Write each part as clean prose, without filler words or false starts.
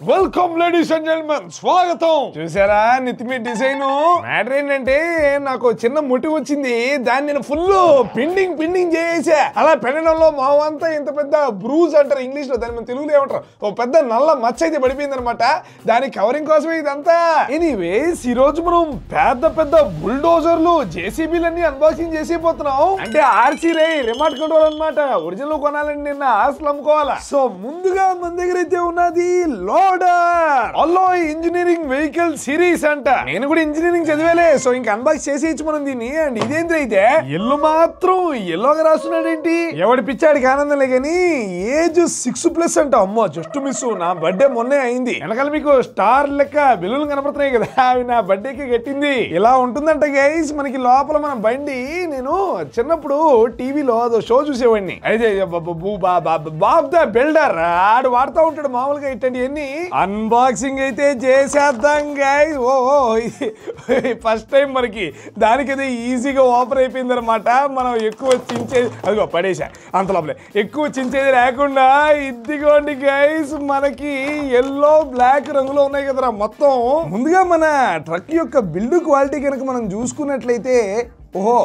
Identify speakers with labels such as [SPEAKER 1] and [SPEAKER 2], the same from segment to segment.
[SPEAKER 1] Welcome ladies and gentlemen, స్వాగతం. చూసారా నితిమి design? Matter ఏంటంటే నాకు చిన్న ముట్టి వచ్చింది, దాన్ని నేను ఫుల్ పిండింగ్ చేసా. అలా పెనడంలో మావంతా ఇంత పెద్ద బ్రూజ్ అంటారు ఇంగ్లీష్ లో, దాన్ని మన తెలుగులో ఏమంటారు, ఓ పెద్ద నల్ల మచ్చ అయితే పడిపోయింది అనమాట. దాని కవరింగ్ కోసమే ఇదంతా. ఎనీవేస్ ఈ రోజు మనం పెద్ద పెద్ద బుల్డోజర్లు జేసీబీలన్నీ అన్బాక్సింగ్ చేసిపోతున్నాం. అంటే ఆర్సీ రే రిమోట్ కంట్రోల్ అనమాట. ఒరిజినల్ కొనాలండి, నిన్న ఆస్తులు అమ్ముకోవాలా. సో ముందుగా మన దగ్గర అయితే ఉన్నది అల్లాయ్ ఇంజనీరింగ్ వెహికల్ సిరీస్ అంట. నేను కూడా ఇంజనీరింగ్ చదివేలే, సో ఇంకా అన్బాక్స్ చేసేయచ్చు మనం దీన్ని. అండ్ ఇదేంటి అయితే ఎల్లు మాత్రం ఎల్లోగా రాస్తున్నాడేంటి, ఎవడి పిచ్చాడికి ఆనందంలే కానీ ఏజ్ 6+ అంట. అమ్మో జస్ట్ మిస్, నా బర్త్డే మొన్నే అయింది. వెనకాల మీకు స్టార్ లెక్క బెలూన్లు కనపడుతున్నాయి కదా, అవి నా బర్త్డేకి కట్టింది. ఇలా ఉంటుందంట గైస్ మనకి లోపల. మన బండి నేను చిన్నప్పుడు టీవీలో అదో షో చూసేవాడిని, అయితే బాబ్ ద బిల్డర్ ఆడు వాడుతూ ఉంటాడు మామూలుగా ఇట్లాంటివన్నీ. అన్బాక్సింగ్ అయితే చేసేద్దాం గైస్. ఓ ఫస్ట్ టైం మనకి దానికైతే ఈజీగా ఓపెన్ అయిపోయింది అనమాట. మనం ఎక్కువ చించేది అదిగో పడేసా అంత లోపలే, ఎక్కువ చించేది లేకుండా ఇదిగోండి గైస్ మనకి ఎల్లో బ్లాక్ రంగులో ఉన్నాయి కదరా మొత్తం. ముందుగా మన ట్రక్ యొక్క బిల్డ్ క్వాలిటీ కనుక మనం చూసుకున్నట్లయితే, ఓహో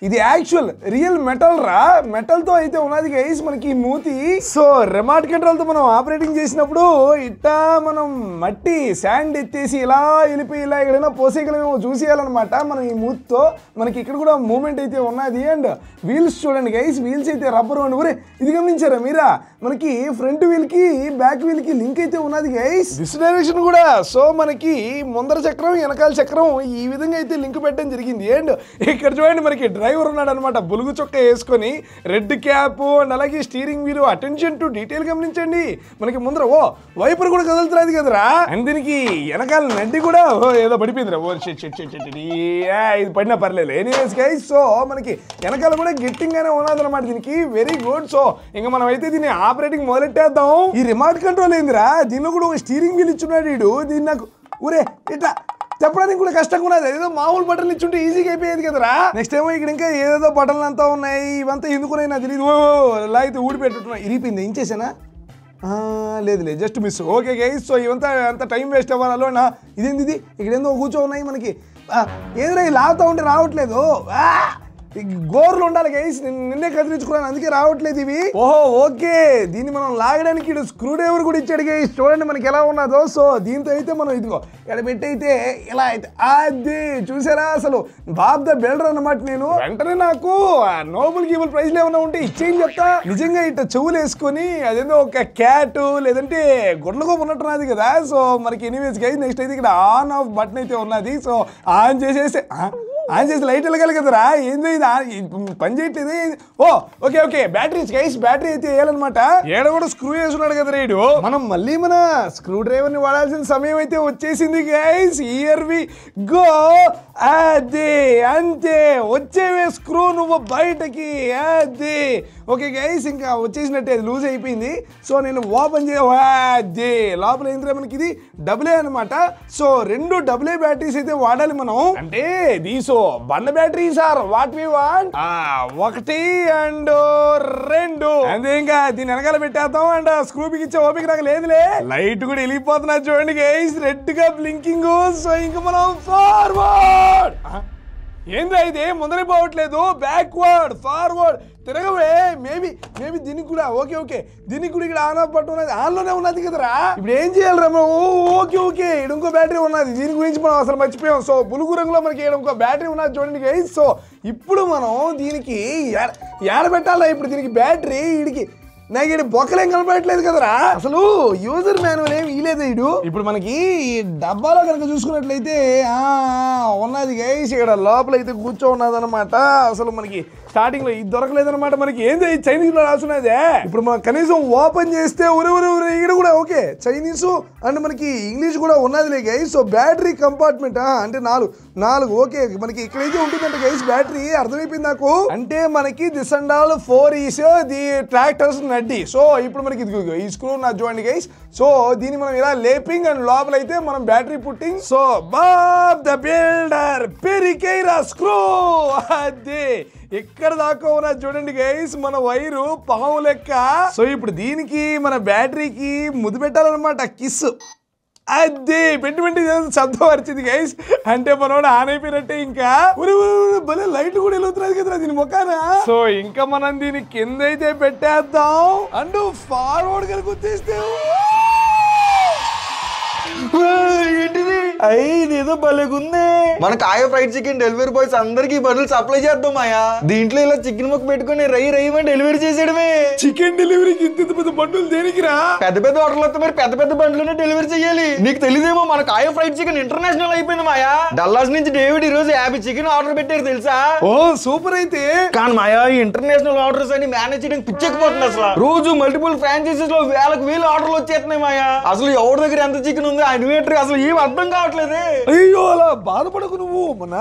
[SPEAKER 1] ఇది యాక్చువల్ రియల్ మెటల్ రా, మెటల్ తో అయితే ఉన్నది గైస్ మనకి ఈ మూతి. సో రిమోట్ కంట్రోల్ తో మనం ఆపరేటింగ్ చేసినప్పుడు ఇట్టా మనం మట్టి శాండ్ ఎత్తేసి ఇలా వెళ్ళిపోయి ఇలా ఎక్కడైనా పోసేయగలమేమో చూసేయాలన్నమాట మనం ఈ మూతితో. మనకి ఇక్కడ కూడా మూమెంట్ అయితే ఉన్నది. అండ్ వీల్స్ చూడండి గైస్, వీల్స్ అయితే రబ్బర్ అండ్ ఊరే ఇది గమనించారా మీరా, మనకి ఫ్రంట్ వీల్ కి బ్యాక్ వీల్ కి లింక్ అయితే ఉన్నది గైస్. దిస్ డైరెక్షన్ కూడా సో మనకి ముందర చక్రం వెనకాల చక్రం ఈ విధంగా అయితే లింక్ పెట్టడం జరిగింది. అండ్ ఇక్కడ చూడండి మనకి డ్రైవర్ ఉన్నాడు అనమాట, బులుగు చొక్క వేసుకొని రెడ్ క్యాప్ అండ్ అలాగే steering wheel. Attention to detail గమనించండి. మనకి ముందర ఓ వైపర్ కూడా కదులుతున్నది కదరా. అండ్ దీనికి వెనకాల నడ్డి కూడా ఏదో పడిపోయిందిరా, ఓ ఇది పడినా పర్లేదు. ఎనీవేస్ గైస్ సో మనకి వెనకాల కూడా గట్టింగ్ గానే ఉన్నది అనమాట దీనికి. Very good. సో ఇంకా మనం అయితే దీన్ని ఆపరేటింగ్ మొదలెట్టేద్దాం. ఈ రిమోట్ కంట్రోల్ ఏందిరా, దీనిలో కూడా ఒక స్టీరింగ్ వీల్ ఇచ్చున్నాడు వీడు. దీన్ని నాకు ఊరే ఇట్లా చెప్పడానికి కూడా కష్టంగా ఉన్నది. ఏదో మామూలు బటన్లు ఇచ్చుంటే ఈజీగా అయిపోయేది కదరా. నెక్స్ట్ ఏమో ఇక్కడ ఇంకా ఏదేదో బటన్లు అంతా ఉన్నాయి, ఇవంతా ఎందుకున్నాయి నాకు తెలియదు. లాగితే ఊడి పెట్టున్నా, ఇరిగిపోయింది. ఏం చేసానా లేదు just miss. Okay guys so ఇవంతా అంత టైం వేస్ట్ అవ్వాలో నా ఇదేంది ఇది ఇక్కడ ఏందో కూర్చో ఉన్నాయి మనకి. ఏదైనా లాగుతూ ఉంటే రావట్లేదు, గోర్లు ఉండాలి గైస్. నిన్నే కదిలించుకున్నాను అందుకే రావట్లేదు ఇవి. ఓహో ఓకే, దీన్ని మనం లాగడానికి స్క్రూ డ్రైవర్ కూడా ఇచ్చాడు గైస్. చూడండి మనకి ఎలా ఉన్నదో. సో దీంతో అయితే మనం ఇదిగో ఇక్కడ పెట్టి అయితే ఇలా అయితే అది చూసారా, అసలు బాబ్ ద బిల్డర్ అన్నమాట నేను. వెంటనే నాకు నోబుల్ గీబుల్ ప్రైజ్లు ఏమైనా ఉంటే ఇచ్చేయని చెప్తా. నిజంగా ఇట్లా చెవులు వేసుకొని అదేందో ఒక క్యాట్ లేదంటే గుడ్లగోపు ఉన్నట్టున్నది కదా. సో మనకి ఎనీవేస్ గైస్ నెక్స్ట్ అయితే ఇక్కడ ఆన్ ఆఫ్ బటన్ అయితే ఉన్నది. సో ఆన్ చేసేసి లైట్ వెళ్ళగలి కదరా. ఏందో ఇది పని చేయట్లేదు. ఓ okay okay batteries guys, battery అయితే వేయాలన్నమాట. ఏడ కూడా స్క్రూ వేసుకున్నాడు కదా రేడు. మనం మళ్ళీ మన స్క్రూ డ్రైవర్ ని వాడాల్సిన సమయం అయితే వచ్చేసింది గైస్. Here we go. అదే అంతే, వచ్చేవే స్క్రూ నువ్వు బయటకి. అదే ఓకే గైస్ ఇంకా వచ్చేసినట్టే, అది లూజ్ అయిపోయింది. సో నేను ఓపెన్ అదే లోపల ఏంటంటే మనకి ఇది డబుల్ అనమాట. సో 2 AA బ్యాటరీస్ అయితే వాడాలి మనం. అంటే దీసో బండ battery sir what we want 1 and 2 అంతే. ఇంకా దీని వెనకాల పెట్టేద్దాం. అండ్ స్క్రూ బిగించే ఓపిక నాకు లేదులే. లైట్ కూడా వెళ్ళిపోతున్నా చూడండి గైస్, రెడ్ గా బ్లింకింగ్. సో ఇంకా మనం ఫార్వర్డ్. ఏంద్రా ఇది ముందరే పోవట్లేదు, బ్యాక్వర్డ్ ఫార్వర్డ్ తిరగవే. మేబీ దీనికి కూడా ఓకే దీనికి కూడా ఇక్కడ ఆన్ ఆఫ్ బటన్ ఉన్నది, ఆన్లోనే ఉన్నది కదరా. ఇప్పుడు ఏం చేయాలి రా? ఓకే ఇక్కడ ఇంకో బ్యాటరీ ఉన్నది, దీని గురించి మనం అసలు మర్చిపోయాం. సో బులుగు రంగులో మనకి ఇక్కడ ఇంకో బ్యాటరీ ఉన్నది చూడండి గైస్. సో ఇప్పుడు మనం దీనికి ఏడ పెట్టాలా ఇప్పుడు దీనికి బ్యాటరీ? వీడికి నాకు ఇక్కడ బొక్కలేం కనపడట్లేదు కదరా. అసలు యూజర్ మాన్యువల్ ఏమి ఇలేదు ఇడు. ఇప్పుడు మనకి ఈ డబ్బాలో కనుక చూసుకున్నట్లయితే ఉన్నది గైస్, ఇక్కడ లోపల అయితే కూర్చో ఉన్నది అనమాట. అసలు మనకి స్టార్టింగ్ లో ఇది దొరకలేదన్నమాట. మనకి ఏంది చైనీస్ లో రాసున్నదే. ఇప్పుడు మనం కనీసం ఓపెన్ చేస్తే ఊరే ఇక్కడ కూడా ఓకే చైనీస్ అండ్ మనకి ఇంగ్లీష్ కూడా ఉన్నదిలే గైస్. సో బ్యాటరీ కంపార్ట్మెంట్ అంటే 4 ఓకే మనకి ఇక్కడైతే ఉంటుందంట గైస్ బ్యాటరీ. అర్థమైపోయింది నాకు. అంటే మనకి this and all 4 is the tractors నడ్డి. సో ఇప్పుడు మనకి ఇది ఈ స్క్రూ నా చూడండి గైస్. సో దీన్ని మనం ఇలా లేపింగ్ అండ్ లోపలైతే మనం battery putting. So Bob the builder పెరికైరా స్క్రూ. అదే ఎక్కడ దాకా ఉన్నా చూడండి గైస్ మన వైరు పాము లెక్క. సో ఇప్పుడు దీనికి మన బ్యాటరీకి ముద్దు పెట్టాలన్నమాట, కిస్. అదే పెట్టి శబ్దం వచ్చింది గైస్, అంటే మనోడు ఆన్ అయిపోయినట్టే. ఇంకా భలే లైట్ కూడా వెళ్తున్నది కదా దీని మొక్కన. సో ఇంకా మనం దీని కింద అయితే పెట్టేద్దాం అండ్ ఫార్వర్డ్ కనుక వచ్చేస్తే
[SPEAKER 2] ఏంటిది ఇదేదో భలేగుంది. మన కాయ ఫ్రైడ్ చికెన్ డెలివరీ బాయ్స్ అందరికి బదులు సప్లై చేద్దాం మాయా. దీంట్లో ఇలా చికెన్ ముక్క పెట్టుకుని రై డెలివరీ చేసేయడమే.
[SPEAKER 1] చికెన్ డెలివరీకి ఇంత పెద్ద బండ్లు దేనికిరా?
[SPEAKER 2] పెద్ద పెద్ద హోటల్ మరి పెద్ద బండ్లోనే డెలివరీ చేయాలి. నీకు తెలియదేమో మన కాయ ఫ్రైడ్ చికెన్ ఇంటర్నేషనల్ అయిపోయింది మాయా. డల్లాస్ నుంచి డేవిడ్ ఈ రోజు 50 చికెన్ ఆర్డర్ పెట్టారు తెలుసా?
[SPEAKER 1] ఓ సూపర్. అయితే
[SPEAKER 2] కానీ మాయా ఇంటర్నేషనల్ ఆర్డర్స్ అని మేనేజ్ చేయడానికి పిచ్చెక్కిపోతుంది. అసలు రోజు మల్టిపుల్ ఫ్రాంచైజీస్ లో వేల ఆర్డర్లు వచ్చేస్తున్నాయి మాయా. అసలు ఎవరి దగ్గర ఎంత చికెన్ ఉంది ఆ ఇన్వెంటరీ అసలు ఏం అర్థం కావట్లేదు.
[SPEAKER 1] అయ్యో అలా బాధపడకు నువ్వు. మన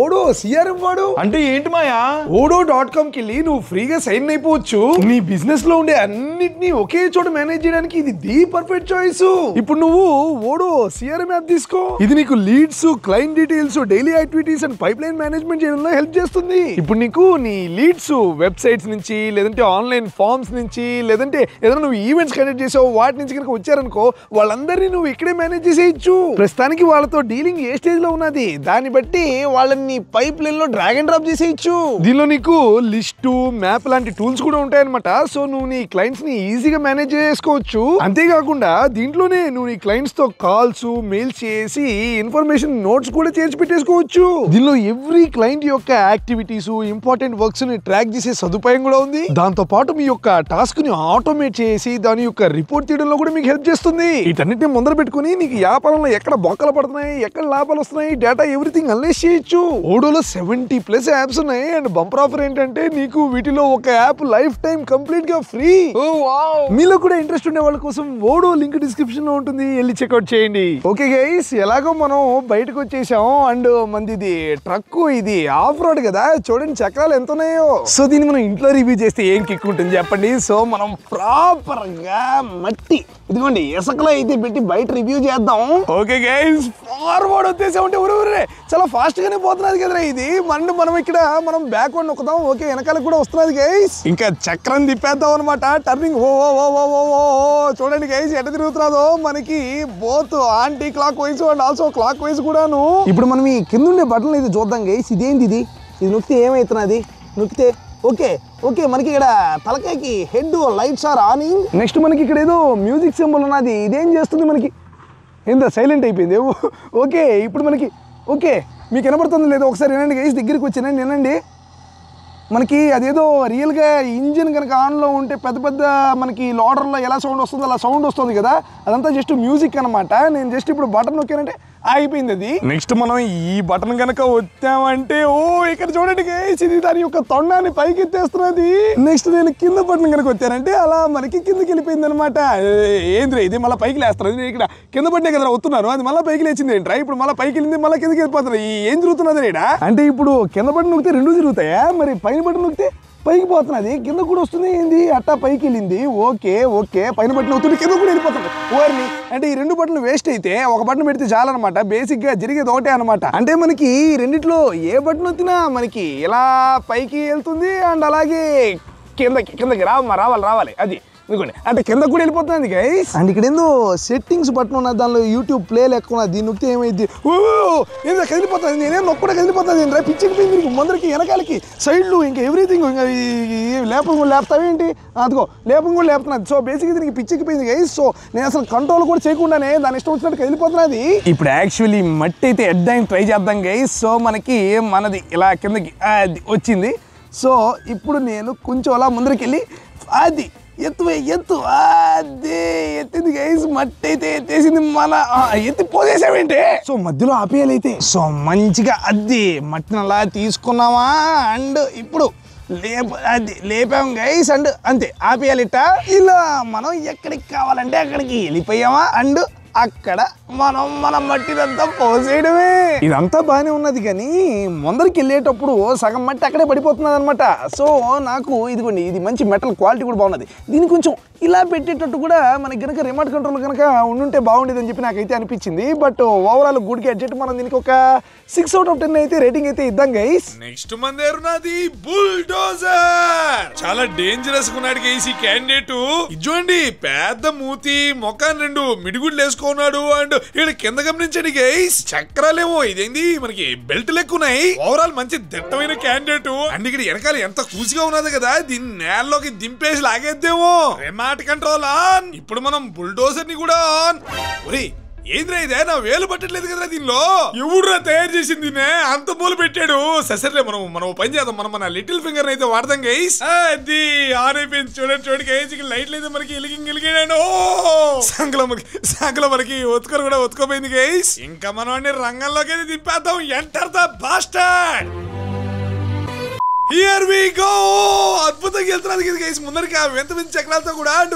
[SPEAKER 1] ఓడో సిఆర్ఎం వాడు
[SPEAKER 2] అంటే ఏంటి మాయా?
[SPEAKER 1] odo.com కి వెళ్ళి నువ్వు ఫ్రీగా సైన్ అయిపోవచ్చు. నీ బిజినెస్ లో ఉండే అన్నిటినీ ఒకే చోట మేనేజ్ చేయడానికి ఇది ది పర్ఫెక్ట్ చాయిస్. ఇప్పుడు నువ్వు ఓడో సిఆర్ఎం యాప్ తీసుకో. ఇది నీకు leads, client details, daily activities and pipe line management చేయడంలో హెల్ప్ చేస్తుంది. ఇప్పుడు నీకు నీ లీడ్స్ వెబ్సైట్స్ నుంచి, లేదంటే ఆన్లైన్ ఫార్మ్స్ నుంచి, లేదంటే ఏదైనా నువ్వు ఈవెంట్స్ కండక్ట్ చేసావు వాటి నుంచి కనుక వచ్చారనుకో, వాళ్ళందరినీ నువ్వు ఇక్కడే మేనేజ్ చేసేయచ్చు. ప్రస్తుతానికి వాళ్ళతో డీలింగ్ ఏ స్టేజ్ లో ఉన్నది దాన్ని బట్టి వాళ్ళని పైప్ లైన్ లో డ్రాగ్ అండ్ డ్రాప్ చేసేయచ్చు. దీనిలో నీకు లిస్టు, మ్యాప్ లాంటి టూల్స్ కూడా ఉంటాయన్నమాట. సో నువ్వు నీ క్లయింట్స్ ని ఈజీగా మేనేజ్ చేసుకోవచ్చు. అంతేకాకుండా దీంట్లోనే నువ్వు నీ క్లయింట్స్ తో కాల్స్, మెయిల్స్ చేసి ఇన్ఫర్మేషన్ నోట్స్ కూడా చేర్చి పెట్టేసుకోవచ్చు. దీనిలో ఎవ్రీ క్లయింట్ యొక్క యాక్టివిటీస్, ఇంపార్టెంట్ వర్క్స్ ని ట్రాక్ చేసే సదుపాయం కూడా ఉంది. దాంతో పాటు మీ యొక్క టాస్క్ ని ఆటోమేట్ చేసి దాని యొక్క రిపోర్ట్ తీయడంలో కూడా మీకు హెల్ప్ చేస్తుంది. వీటన్నిటిని ముందర పెట్టుకుని నీకు వ్యాపారంలో ఎక్కడ బొక్కలు పడుతున్నాయి, ఎక్కడ లాభాలు వస్తున్నాయి, డేటా ఎవ్రీథింగ్ అనలైజ్ చేయొచ్చు. ఓడోలో 70+ యాప్స్ ఉన్నాయి. అండ్ బంపర్ ఆఫర్ ఏంటంటే నీకు వీటిలో ఒక యాప్ లైఫ్ టైం కంప్లీట్ గా ఫ్రీ. మీలో కూడా ఇంట్రెస్ట్ ఉండే వాళ్ళ కోసం ఓడో లింక్ డిస్క్రిప్షన్ లో ఉంటుంది, వెళ్ళి చెక్అౌట్ చేయండి. ఓకే గైస్, ఎలాగో మనం బయటకు వచ్చేసాం. అండ్ మంది ఇది ట్రక్, ఇది ఆఫ్ రోడ్ కదా, చూడండి చక్రాలు ఎంత ఉన్నాయో. సో దీన్ని మనం ఇంట్లో రివ్యూ చేస్తే ఏం కిక్ ఉంటుంది చెప్పండి. సో మనం ప్రాపర్ గా మట్టి ఇదిగోండి ఇసుకలో అయితే పెట్టి బయట రివ్యూ చేద్దాం. ఓకే గైస్, ఫార్వర్డ్ వచ్చేసామంటే ఊరే చాలా ఫాస్ట్ గానే పోతున్నది కదరా ఇది. మనం ఇక్కడ మనం బ్యాక్వర్డ్ నొక్కుదాం. ఓకే, వెనకాలకు కూడా వస్తున్నది గైస్. ఇంకా చక్రం తిప్పేద్దాం అనమాట. టర్నింగ్ ఓ చూడండి గైస్ ఎట తిరుగుతున్నదో. మనకి both anti clock wise and also clock wise కూడాను. ఇప్పుడు మనం ఈ కింద ఉండే బటన్ ఇది చూద్దాం గైస్. ఇదేంది ఇది నొక్కితే ఏమవుతున్నది? నొక్కితే ఓకే మనకి ఇక్కడ తలకాయకి హెడ్ లైట్స్ ఆర్ ఆనింగ్. నెక్స్ట్ మనకి ఇక్కడ ఏదో మ్యూజిక్ సింబల్ ఉన్నది. ఇదేం చేస్తుంది మనకి? ఏందో సైలెంట్ అయిపోయింది. ఓకే ఇప్పుడు మనకి ఓకే మీకు వినపడుతుంది లేదో ఒకసారి వినండి గైస్, దగ్గరికి వచ్చినండి వినండి. మనకి అదేదో రియల్గా ఇంజిన్ కనుక ఆన్లో ఉంటే పెద్ద మనకి లోడర్లో ఎలా సౌండ్ వస్తుందో అలా సౌండ్ వస్తుంది కదా, అదంతా జస్ట్ మ్యూజిక్ అనమాట. నేను జస్ట్ ఇప్పుడు బటన్ నొక్కానంటే ఆగిపోయింది అది. నెక్స్ట్ మనం ఈ బటన్ కనుక వచ్చామంటే ఇక్కడ చూడండి గైస్, ఇది దాని యొక్క తొండాన్ని పైకి ఎత్తేస్తున్నది. నెక్స్ట్ నేను కింద బటన్ కనుక వచ్చానంటే అలా మనకి కిందకి వెళ్ళిపోయింది అనమాట. ఏంద్రా ఇది మళ్ళీ పైకి లేస్తున్నది. నేను ఇక్కడ కింద పడినే కదా వస్తున్నాను, అది మళ్ళీ పైకి లేచింది ఏంట్రా? ఇప్పుడు మళ్ళీ పైకి వెళ్ళింది మళ్ళీ కిందకి వెళ్ళిపోతున్నా. ఏం జరుగుతున్నది రేడా? అంటే ఇప్పుడు కింద బటన్ నొక్కితే రెండు జరుగుతాయా? మరి పైన బటన్ నొక్కితే పైకి పోతున్నది, కింద కూడా వస్తుంది. ఏంది అట్టా పైకి వెళ్ళింది. ఓకే పైన బటన్ అవుతుంది, కింద కూడా వెళ్ళిపోతుంది. ఓర్ని అంటే ఈ రెండు బటన్లు వేస్ట్ అయితే ఒక బటన్ పెడితే చాలన్నమాట. బేసిక్ గా జరిగేది ఒకటే అనమాట. అంటే మనకి రెండిట్లో ఏ బటన్ వచ్చినా మనకి ఇలా పైకి వెళ్తుంది అండ్ అలాగే కిందకి రావాలి అది ఇదిగోండి. అంటే కింద కూడా వెళ్ళిపోతుంది గైస్. అండ్ ఇక్కడ ఏందో సెట్టింగ్స్ బటన్ ఉన్నది, దానిలో యూట్యూబ్ ప్లే లెక్క ఉన్నది. దీన్ని నొక్కితే ఏమైంది? ఏదో కదిలిపోతుంది. నేనేం నొక్కడా కదిలిపోతుంది ఏంట్రా? పిచ్చిపోయింది ముందరికి వెనకాలకి సైడ్లు ఇంకా ఎవ్రీథింగ్. ఇంకా లేపం కూడా లేపుతావేంటి? అదిగో లేపం కూడా లేపుతున్నది. సో బేసిక్గా దీనికి పిచ్చిపోయింది గైస్. సో నేను అసలు కంట్రోల్ కూడా చేయకుండానే దాని ఇష్టం వచ్చినట్టు కదిలిపోతున్నది. ఇప్పుడు యాక్చువల్లీ మట్టి అయితే ఎడ్డానికి ట్రై చేద్దాం గైస్. సో మనది ఇలా కిందకి అది వచ్చింది. సో ఇప్పుడు నేను కొంచెం అలా ముందరికి వెళ్ళి అది ఎత్తు అదే ఎత్తింది గైస్. మట్టి అయితే ఎత్తేసింది. మన ఎత్తి పోసేసామేంటి? సో మధ్యలో ఆపేయాలి అయితే. సో మంచిగా అది మట్టిని అలా తీసుకున్నామా అండ్ ఇప్పుడు లేపాం గైస్. అండ్ అంతే ఆపేయాలి ఇట్ట. ఇలా మనం ఎక్కడికి కావాలంటే అక్కడికి వెళ్ళిపోయామా అండ్ అక్కడ మనం మన మట్టినంతా పోసేయడమే. ఇదంతా బాగానే ఉన్నది కానీ ముందరికి వెళ్ళేటప్పుడు సగం మట్టి అక్కడే పడిపోతున్నది అనమాట. సో నాకు ఇదిగోండి ఇది మంచి మెటల్ క్వాలిటీ కూడా బాగున్నది. దీన్ని కొంచెం ఇలా పెట్టేటట్టు కూడా మనకి కనుక రిమోట్ కంట్రోల్ కనుక ఉండుంటే బాగుండేది అని చెప్పి నాకైతే అనిపించింది. But overall good gadget. మనం దీనికి ఒక 6 out of 10 అయితే రేటింగ్ అయితే ఇద్దాం గైస్.
[SPEAKER 3] నెక్స్ట్ మన దగ్గర ఉన్నది బుల్డోజర్. చాలా డేంజరస్ ఉన్నాడు గైస్ ఈ క్యాండిడేట్. చూడండి పెద్ద మూతి, మొఖాన్ని 2 మిడిగుడ్లు వేసుకున్నాడు. అండ్ ఇక్కడ కింద గమనించండి గైస్, చక్రాలేమో ఇదేంది మనకి బెల్ట్ లెక్కున్నాయి. ఓవరాల్ మంచి దట్టమైన క్యాండిడేట్. అండ్ ఇక్కడ వెనకాల ఎంత కూసిగా ఉన్నది కదా, దీన్ని నేలలోకి దింపేసి లాగేద్దేమో. Remote control on. ఇప్పుడు మనం బుల్డోజర్ ని కూడా ఆన్. ఏంద్రా ఇదే, నా వేలు పట్టట్లేదు కదా దీనిలో. ఎవడురా తయారు చేసింది అంత మూల పెట్టాడు. సరే మనం పని చేద్దాం. మన లిటిల్ ఫింగర్ అయితే వాడదాం గైస్. అది ఆన్ అయిపోయింది. చూడండి గైస్, లైట్లు అయితే మనకి ఎలిగాడు. సంకలో మనకి ఒత్తుకొని కూడా ఒత్తుకోపోయింది గైస్. ఇంకా మనం రంగంలోకి అయితే దింపేద్దాం. Enter the bastard. Here we go. అద్భుతంగా వెళ్తున్నది కదా గైస్. ముందరికి ఆ వెంత మంది చక్రాలతో కూడా అండ్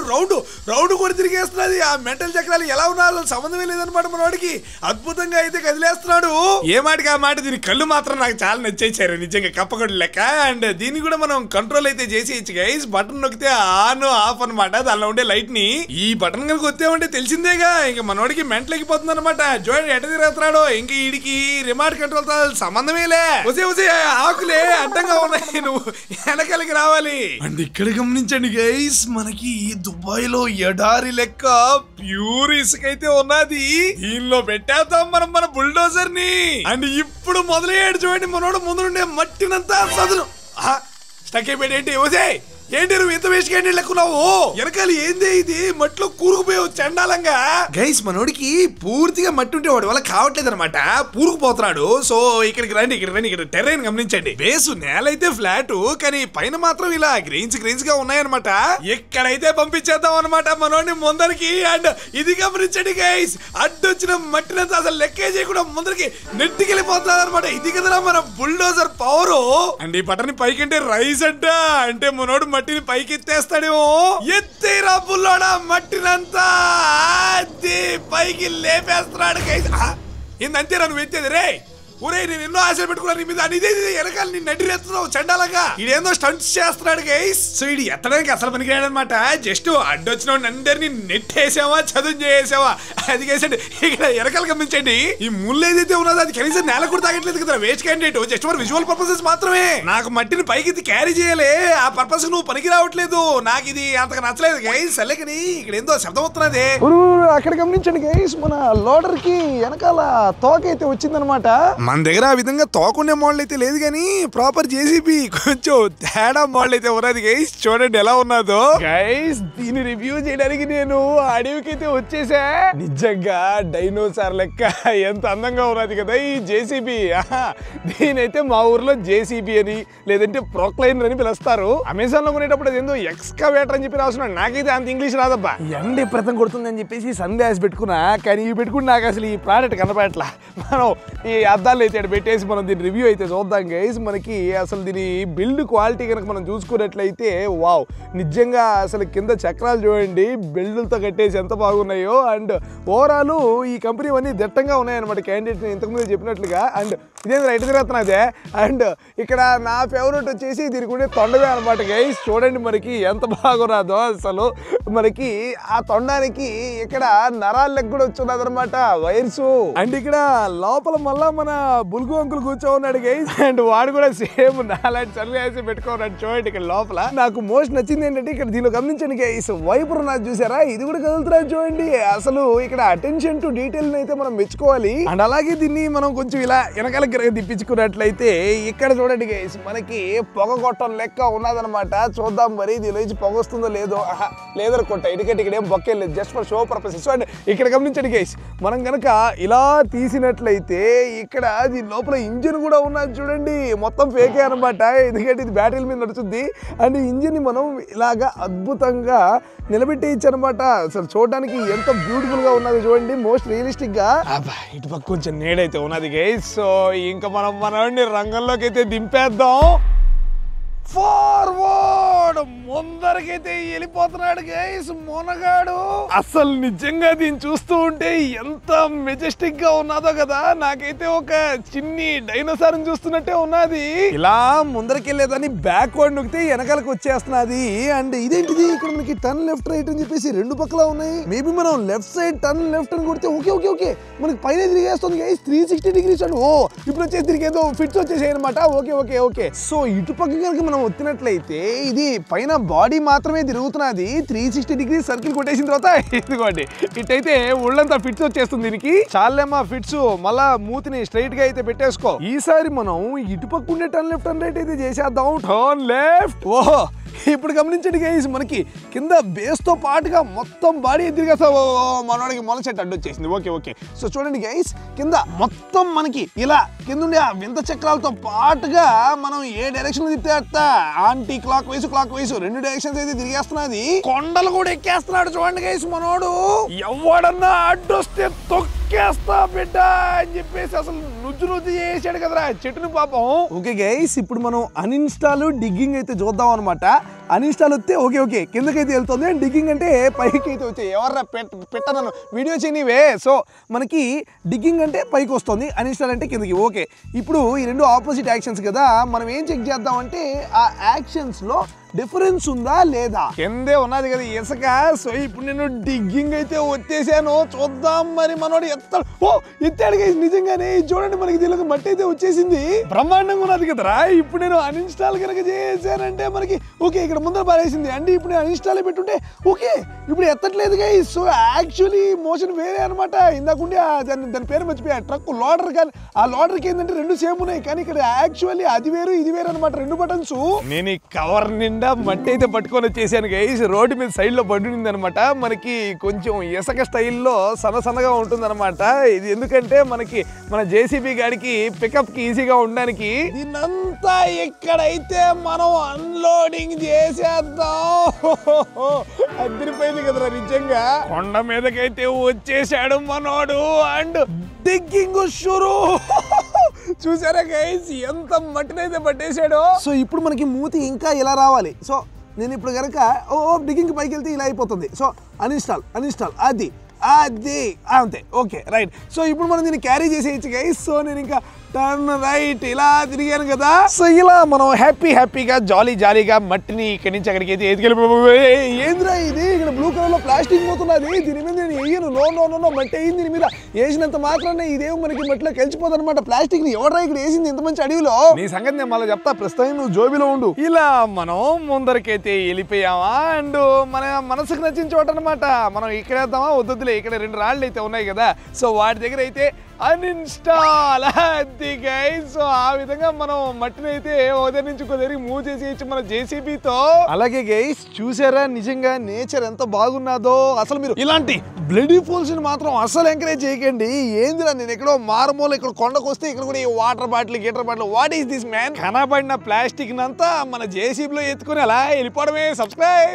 [SPEAKER 3] రౌండ్ కూడా తిరిగేస్తున్నది. ఆ మెంటల్ చక్రాలు ఎలా ఉన్నారో సంబంధమే లేదనమాట మనవాడికి. అద్భుతంగా అయితే కదిలేస్తున్నాడు. ఏ మాటకి ఆ మాట. దీని కళ్ళు మాత్రం నాకు చాలా నచ్చేసారు నిజంగా, కప్పగొడ్డు లెక్క. అండ్ దీన్ని కూడా మనం కంట్రోల్ అయితే చేసేయచ్చు గైస్. బటన్ నొక్కితే ఆన్ ఆఫ్ అనమాట దానిలో ఉండే లైట్ ని. ఈ బటన్ కనుక వచ్చామంటే తెలిసిందేగా ఇంకా మనవాడికి మెంటల్ ఎక్కిపోతుంది అనమాట. చూడండి ఎట తిరుగుతున్నాడు. ఇంకా వీడికి రిమోట్ కంట్రోల్ తో సంబంధమేలే. వచ్చే ఆకులే అడ్డంగా ఉన్నాయి, నువ్వు వెనకాలకి రావాలి. అండ్ ఇక్కడ గమనించండి గైస్, మనకి దుబాయ్ లో ఎడారి లెక్క ప్యూర్ ఇసుక అయితే ఉన్నది. దీనిలో పెట్టేద్దాం మనం మన బుల్డోజర్ ని. అండ్ ఇప్పుడు మొదలయ్యాడు చూడండి మనోడు ముందు నుండే మట్టినంతా సదును. స్టక్ అయిపోయాడు. ఏంటి నువ్వు ఇంత వేస్ట్ క్యాండిడేట్ లెక్కున్నావు? వెనకాల ఏంది ఇది మట్టిలో కూరుకుపోయావు చండాలంగా. గైస్ మనోడికి పూర్తిగా మట్టి ఉంటే వాడి వల్ల కావట్లేదు అనమాట, పూరుకుపోతున్నాడు. సో ఇక్కడికి రండి. ఇక్కడ టెర్రైన్ గమనించండి. బేసు నేల అయితే ఫ్లాట్ కానీ పైన మాత్రం ఇలా గ్రెయిన్స్ గా ఉన్నాయన్నమాట. ఎక్కడైతే పంపించేద్దాం అనమాట మనోడిని ముందరికి. అండ్ ఇది గమనించండి గైస్, అడ్డొచ్చిన మట్టినంతా అసలు లెక్కే చేయకుండా ముందరికి నెట్టికెళ్ళిపోతున్నారు అనమాట. ఇది కదా మన బుల్డోజర్ పవర్. అండ్ ఈ బటన్ పైకంటే రైస్ అంటే మనోడు మట్టిని పైకి ఎత్తేస్తాడేమో. ఎత్తేరా బుల్లోడా మట్టినంతా పైకి లేపేస్తున్నాడు గైస్. ఏందంతేరా నువ్వు ఎత్తేది రే? ఊరే నేను ఎన్నో ఆశలు పెట్టుకున్నాను నీ మీద. ఇదే వెనకాల నేను నడ్డిరెత్తున్నావు చండాలంగా. ఇదేందో స్టంట్స్ చేస్తున్నాడు గైస్. సో ఇది ఎత్తడానికి అసలు పనికిరాడు అనమాట. జస్ట్ అడ్డొచ్చిన అందరినీ నెట్టేసావా చదువు చేసావా అది చేసండి. ఇక్కడ వెనకాల గమనించండి, ఈ ముళ్ళు ఏదైతే ఉన్నదో అది కనీసం నేల కూడా తాగట్లేదు కదా. Waste candidate just for visual purposes మాత్రమే. నాకు మట్టిని పైకి క్యారీ చేయాలి, ఆ పర్పస్ నువ్వు పనికి రావట్లేదు. నాకు ఇది అంతగా నచ్చలేదు గైస్. అల్లకని ఇక్కడ ఏందో శబ్దం వస్తున్నది.
[SPEAKER 1] అక్కడ గమనించండి గైస్, మన లోడర్ కి వెనకాల తోక అయితే వచ్చిందనమాట.
[SPEAKER 3] మన దగ్గర ఆ విధంగా తోకుండే మోడల్ అయితే లేదు కానీ ప్రాపర్ జేసీబీ కొంచెం తేడా మోడల్ అయితే ఉన్నది గైస్. చూడండి ఎలా ఉన్నదో
[SPEAKER 1] గైస్. దీన్ని రివ్యూ చేయడానికి నేను అడవికి అయితే వచ్చేసా. నిజంగా డైనోసార్ లెక్క ఎంత అందంగా ఉన్నది కదా ఈ జేసీబీ. దీనైతే మా ఊర్లో జేసీబీ అని లేదంటే ప్రొక్లైనర్ అని పిలుస్తారు. అమెజాన్ లో కొనేటప్పుడు అదేందో ఎక్స్కవేటర్ అని చెప్పి రాస్తున్నాడు. నాకైతే అంత ఇంగ్లీష్ రాదబ్బా. ఎండ ఎప్పుడైతే కొడుతుంది అని చెప్పేసి సందేశ్ పెట్టుకున్నా, కానీ ఇవి పెట్టుకుని నాకు అసలు ఈ ప్రోడక్ట్ కనపడట్లా. మనం ఈ అద్దాలు అయితే పెట్టేసి మనం దీని రివ్యూ అయితే చూద్దాం గైస్. మనకి అసలు దీని బిల్డ్ క్వాలిటీ కనుక మనం చూసుకున్నట్లయితే వావ్, నిజంగా అసలు కింద చక్రాలు చూడండి బెల్టులతో కట్టేసి ఎంత బాగున్నాయో. అండ్ ఓవరాల్ ఈ కంపెనీ అన్నీ దట్టంగా ఉన్నాయన్నమాట క్యాండిడేట్ ఇంతకుముందు చెప్పినట్లుగా. అండ్ ఇదేంటి రైట్ తిరుగుతున్నదే. అండ్ ఇక్కడ నా ఫేవరెట్ వచ్చేసి దీనికి ఉండే తొండవే అనమాట గైస్. చూడండి మనకి ఎంత బాగున్నదో అసలు. మనకి ఆ తొండానికి ఇక్కడ నరాల లెక్క కూడా వచ్చున్నది అనమాట, వైర్స్. అండ్ ఇక్కడ లోపల మళ్ళా మన బుల్గు అంకుల్ కూర్చో ఉన్నాడు గైస్. అండ్ వాడు కూడా సేమ్ నాలాంటి సన్యాసి పెట్టుకున్నాడు. చూడండి ఇక్కడ లోపల నాకు మోస్ట్ నచ్చింది ఏంటంటే ఇక్కడ దీనిలో గమనించండి గైస్, వైపర్ నాకు చూసారా ఇది కూడా కదులుతున్నాడు చూడండి. అసలు ఇక్కడ అటెన్షన్ టు డీటెయిల్ అయితే మనం మెచ్చుకోవాలి. అండ్ అలాగే దీన్ని మనం కొంచెం ఇలా వెనకాల తిప్పించుకున్నట్లయితే ఇక్కడ చూడండి గైస్, మనకి పొగ కొట్టం లెక్క ఉన్నదనమాట. చూద్దాం మరి దీని నుంచి పొగ వస్తుందో లేదో. లేదర్ కొట్ట ఎందుకంటే ఇక్కడ ఏం బొక్కే లేదు, just for show purposes. And ఇక్కడ గమనించండి గైస్, మనం కనుక ఇలా తీసినట్లయితే ఇక్కడ దీని లోపల ఇంజిన్ కూడా ఉన్నది చూడండి. మొత్తం ఫేకే అనమాట, ఎందుకంటే ఇది బ్యాటరీల మీద నడుస్తుంది. అండ్ ఇంజిన్ ని మనం ఇలాగా అద్భుతంగా నిలబెట్టేయచ్చు అనమాట. అసలు చూడడానికి ఎంత బ్యూటిఫుల్ గా ఉన్నది చూడండి, మోస్ట్ రియలిస్టిక్ గా. ఇటు పక్క కొంచెం నీడైతే ఉన్నది గైస్. సో ఇంకా మనం మనోడిని రంగంలోకి అయితే దింపేద్దాం. ఫార్వర్డ్ ముందరకైతే వెళ్ళిపోతున్నాడు గైస్ మునగాడు. అసలు నిజంగా దీన్ని చూస్తూ ఉంటే ఎంత మెజెస్టిక్ గా ఉన్నదో కదా, నాకైతే ఒక చిన్ని డైనోసార్ చూస్తున్నట్టే ఉన్నది. ఇలా ముందరకెళ్ళేదాన్ని బ్యాక్వర్డ్ నొక్కితే వెనకాలకు వచ్చేస్తున్నది. అండ్ ఇదేంటిది ఇక్కడ మనకి టర్న్ లెఫ్ట్ రైట్ అని చెప్పేసి రెండు పక్కల ఉన్నాయి. మేబీ మనం లెఫ్ట్ సైడ్ టర్న్ లెఫ్ట్ అని కొడితే ఓకే ఓకే ఓకే మనకి పైన తిరిగేస్తుంది గైస్ 360 degrees అండ్ ఓ ఇప్పుడు వచ్చేసి తిరిగి ఏదో ఫిట్స్ వచ్చేసాయి అనమాట. ఓకే ఓకే ఓకే సో ఇటు పక్క కనుక మనం వచ్చినట్లయితే ఇది పైన బాడీ మాత్రమే తిరుగుతున్నది. 360 degrees సర్కిల్ కొట్టేసిన తర్వాత ఇదిగోండి ఇటైతే ఒళ్ళంతా ఫిట్స్ వచ్చేస్తుంది. దీనికి చాలేమా ఫిట్స్, మళ్ళా మూతిని స్ట్రైట్ గా అయితే పెట్టేసుకో. ఈసారి మనం ఇటు పక్క ఉండే టర్న్ లెఫ్ట్ టర్న్ రైట్ అయితే చేసేద్దాం. Turn left. ఓహో ఇప్పుడు గమనించండి గైస్ మనకి కింద బేస్ తో పాటుగా మొత్తం బాడీ తిరిగేస్తా మనోడికి మొలచెట్టు అడ్డు వచ్చేసింది. ఓకే ఓకే సో చూడండి గైస్ కింద మొత్తం మనకి ఇలా కింద ఉండే ఆ వింత చక్రాలతో పాటుగా మనం ఏ డైరెక్షన్ తిప్పేస్తా ఆంటీ క్లాక్ వైస్ రెండు డైరెక్షన్స్ అయితే తిరిగేస్తున్నది. కొండలు కూడా ఎక్కేస్తున్నాడు చూడండి గైస్ మనోడు. ఎవడన్నా అడ్డొస్తే తొక్కేస్తా బిడ్డ అని చెప్పేసి అసలు నుజ్జు చేసాడు కదరా చెట్టుని పాపం. ఓకే గైస్ ఇప్పుడు మనం అన్ఇన్స్టాల్ డిగ్గింగ్ అయితే చూద్దాం అనమాట. అన్ఇన్స్టాల్ వస్తే ఓకే ఓకే కిందకైతే వెళ్తుంది. డిగ్గింగ్ అంటే పైకి అయితే వచ్చాయి. ఎవర్రా పెట్టనను వీడియో చేయనివే. సో మనకి డిగ్గింగ్ అంటే పైకి వస్తుంది, అన్ఇన్స్టాల్ అంటే కిందకి. ఓకే ఇప్పుడు ఈ రెండు ఆపోజిట్ యాక్షన్స్ కదా, మనం ఏం చెక్ చేద్దాం అంటే ఆ యాక్షన్స్ లో డిఫరెన్స్ ఉందా లేదా. కిందే ఉన్నది కదా ఇసుక. సో ఇప్పుడు నేను డిగ్గింగ్ అయితే వచ్చేసాను. చూద్దాం మరి మనోడు ఎత్తాడు. ఓ ఎత్తాడు గైస్ నిజంగానే. చూడండి మనకి దీనికి మట్టి అయితే వచ్చేసింది. బ్రహ్మాండంగా ఉన్నది కదరా. ఇప్పుడు నేను అన్ఇన్స్టాల్ కనుక చేశానంటే మనకి ఓకే ఇక్కడ ముందర పారేసింది. అంటే ఇప్పుడు నేను అన్ఇన్స్టాల్ పెట్టుంటే ఓకే ఇప్పుడు ఎత్తట్లేదు గైస్. సో యాక్చువల్లీ మోషన్ వేరే అనమాట. ఇందాకుండి దాని పేరు మర్చిపోయా. ట్రక్ లోడర్ కానీ ఆ లోడర్కి ఏంటంటే రెండు సేమ్ ఉన్నాయి, కానీ ఇక్కడ యాక్చువల్లీ అది వేరు ఇది వేరు అనమాట. రెండు బటన్స్. నేను ఈ కవర్ నిండా మట్టి అయితే పట్టుకొని వచ్చేసాను గైస్. రోడ్డు మీద సైడ్ లో పడుంది అనమాట. మనకి కొంచెం ఇసుక స్టైల్లో సన్నగా ఉంటుంది అనమాట. ఇది ఎందుకంటే మనకి మన జేసీబీ గాడికి పికప్ కి ఈజీగా ఉండడానికి. దీన్నంతా ఇక్కడైతే మనం అన్లోడింగ్ చేసేద్దాం. అదిరిపోయింది కదరా నిజంగా. కొండ మీదకైతే వచ్చేసాడు మనోడు. అండ్ డిగ్గింగ్ షురూ. చూసారా గైస్ ఎంత మట్టినైతే పట్టేశాడో. సో ఇప్పుడు మనకి మూతి ఇంకా ఇలా రావాలి. సో నేను ఇప్పుడు కనుక డిగ్గింగ్ పైకి వెళ్తే ఇలా అయిపోతుంది. సో అన్ఇన్స్టాల్ అది అంతే. Okay right. సో ఇప్పుడు మనం దీన్ని క్యారీ చేసేయచ్చు గైస్. సో నేను ఇంకా టర్న్ రైట్ ఇలా తిరిగాను కదా. సో ఇలా మనం హ్యాపీగా జాలీగా మట్టిని ఇక్కడి నుంచి అక్కడికి అయితే ఎదికెళ్ళిపోయి. ఏంద్రా ఇది ఇక్కడ బ్లూ కలర్ లో ప్లాస్టిక్ పోతున్నది. దీని మీద నేను వేయను. నో మట్టి అయింది. దీని మీద వేసినంత మాత్రాన్ని ఇదేమో మనకి మట్టిలో కలిసిపోతుంది అనమాట. ప్లాస్టిక్ ని ఎవడరా ఇక్కడ వేసింది ఇంత మంచి అడవిలో. నీ సంగతి నేను మళ్ళీ చెప్తా. ప్రస్తుతం నువ్వు జోబిలో ఉండు. ఇలా మనం ముందరకైతే వెళ్ళిపోయామా. అండ్ మన మనసుకు నచ్చిన చోట అనమాట. మనం ఇక్కడ వేద్దామా వద్దులే. ఇక్కడ రెండు రాళ్ళు అయితే ఉన్నాయి కదా. సో వాటి దగ్గర అయితే అన్ఇన్స్టాల్ అది గైస్. సో ఆ విధంగా మనం మట్టిని అయితే ఓదరి నుంచి ఇంకో దగ్గరికి మూవ్ చేసేయచ్చు మన జేసీబీతో. అలాగే గైస్ చూసారా నిజంగా నేచర్ ఎంత బాగున్నదో. అసలు మీరు ఇలాంటి బ్లడీ ఫాల్స్ ని మాత్రం అసలు ఎంకరేజ్ చేయకండి. ఏందిరా నేను ఎక్కడో మారుమూల ఇక్కడ కొండకు వస్తే ఇక్కడ కూడా ఈ వాటర్ బాటిల్ గీటర్ bottle what is this man. కనబడిన ప్లాస్టిక్ నంతా మన జేసీబీలో ఎత్తుకుని అలా వెళ్ళిపోవడమే. సబ్స్క్రైబ్.